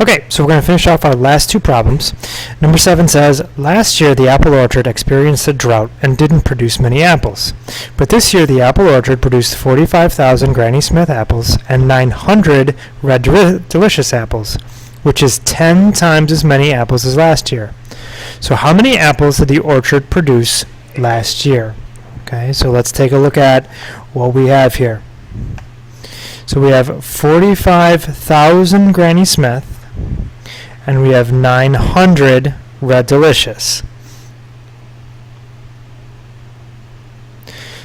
Okay, so we're going to finish off our last two problems. Number 7 says, last year the apple orchard experienced a drought and didn't produce many apples. But this year the apple orchard produced 45,000 Granny Smith apples and 900 Red Delicious apples, which is 10 times as many apples as last year. So how many apples did the orchard produce last year? Okay, so let's take a look at what we have here. So we have 45,000 Granny Smith, and we have 900 Red Delicious.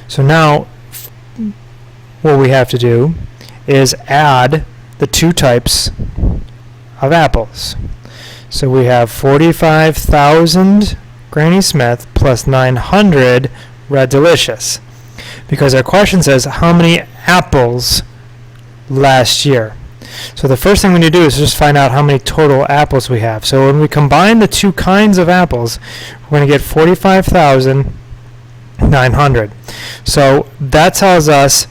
So now what we have to do is add the two types of apples. So we have 45,000 Granny Smith plus 900 Red Delicious, because our question says how many apples last year. So the first thing we need to do is just find out how many total apples we have. So when we combine the two kinds of apples, we're going to get 45,900. So that tells us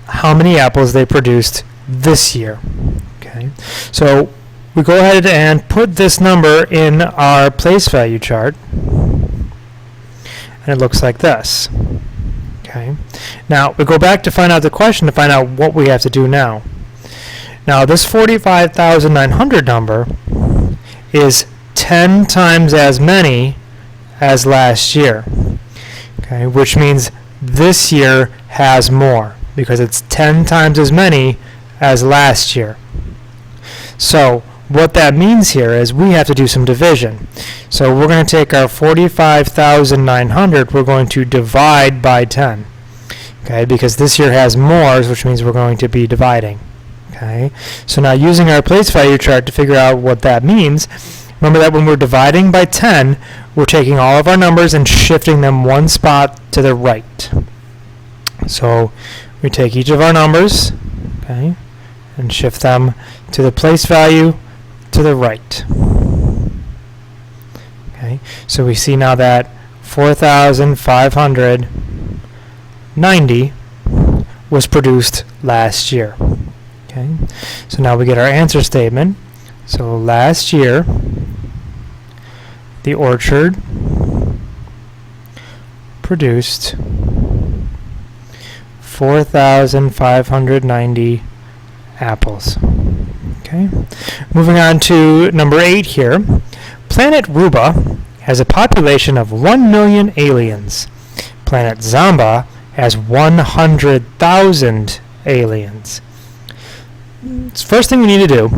how many apples they produced this year. Okay. So we go ahead and put this number in our place value chart, and it looks like this. Okay. Now we go back to find out the question to find out what we have to do now. Now this 45,900 number is 10 times as many as last year, okay, which means this year has more because it's 10 times as many as last year. So what that means here is we have to do some division. So we're going to take our 45,900, we're going to divide by 10, okay, because this year has more, which means we're going to be dividing. Okay, so now using our place value chart to figure out what that means, remember that when we're dividing by 10, we're taking all of our numbers and shifting them one spot to the right. So we take each of our numbers, okay, and shift them to the place value to the right. Okay, so we see now that 4,590 was produced last year. Okay, so now we get our answer statement. So last year, the orchard produced 4,590 apples. Okay, moving on to number 8 here. Planet Ruba has a population of 1 million aliens. Planet Zamba has 100,000 aliens. First thing we need to do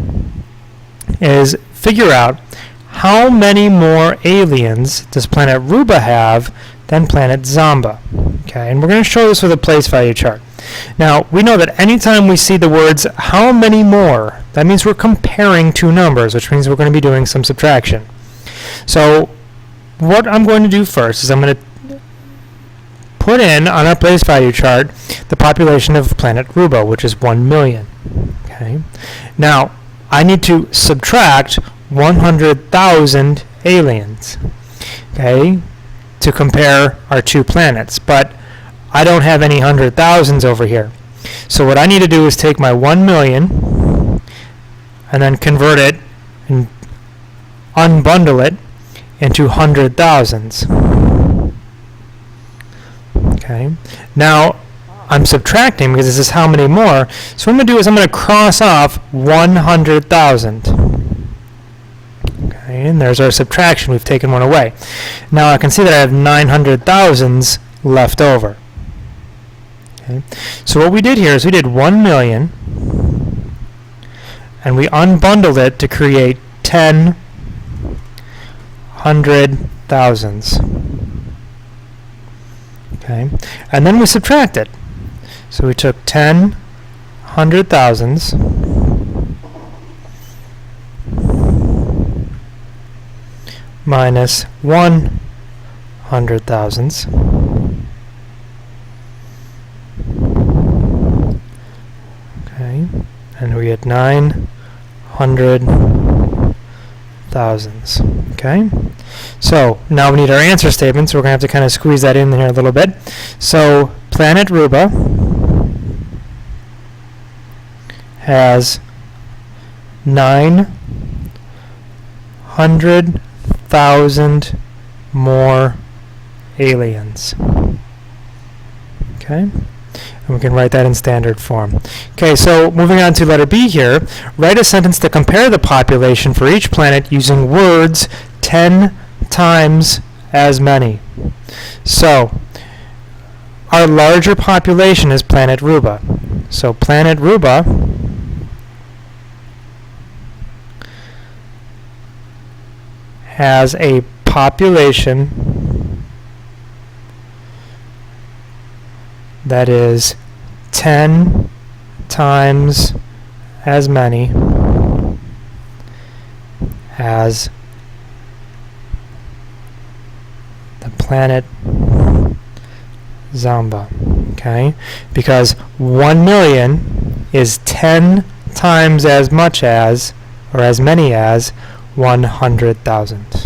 is figure out how many more aliens does Planet Ruba have than Planet Zamba. Okay, and we're going to show this with a place value chart. Now, we know that anytime we see the words how many more, that means we're comparing two numbers, which means we're going to be doing some subtraction. So what I'm going to do first is I'm going to put in on our place value chart the population of Planet Ruba, which is 1 million. Okay. Now, I need to subtract 100,000 aliens, okay, to compare our two planets, but I don't have any 100,000s over here. So what I need to do is take my 1 million and then convert it and unbundle it into 100,000s. Okay. Now, I'm subtracting because this is how many more. So what I'm going to do is I'm going to cross off 100,000. Okay, and there's our subtraction. We've taken one away. Now I can see that I have 900,000s left over. Okay. So what we did here is we did 1 million, and we unbundled it to create 10 100,000s. Okay, and then we subtract it. So we took 10 100,000s minus 100,000s okay, and we get 900,000s. Okay, so now we need our answer statement, so we're going to have to kind of squeeze that in here a little bit. So Planet Ruba has 900,000 more aliens. Okay? And we can write that in standard form. Okay, so moving on to letter B here, write a sentence to compare the population for each planet using words 10 times as many. So, our larger population is planet Ruba. So planet Ruba has a population that is 10 times as many as the planet Zamba. Okay? Because 1 million is 10 times as much as, or as many as, 100,000.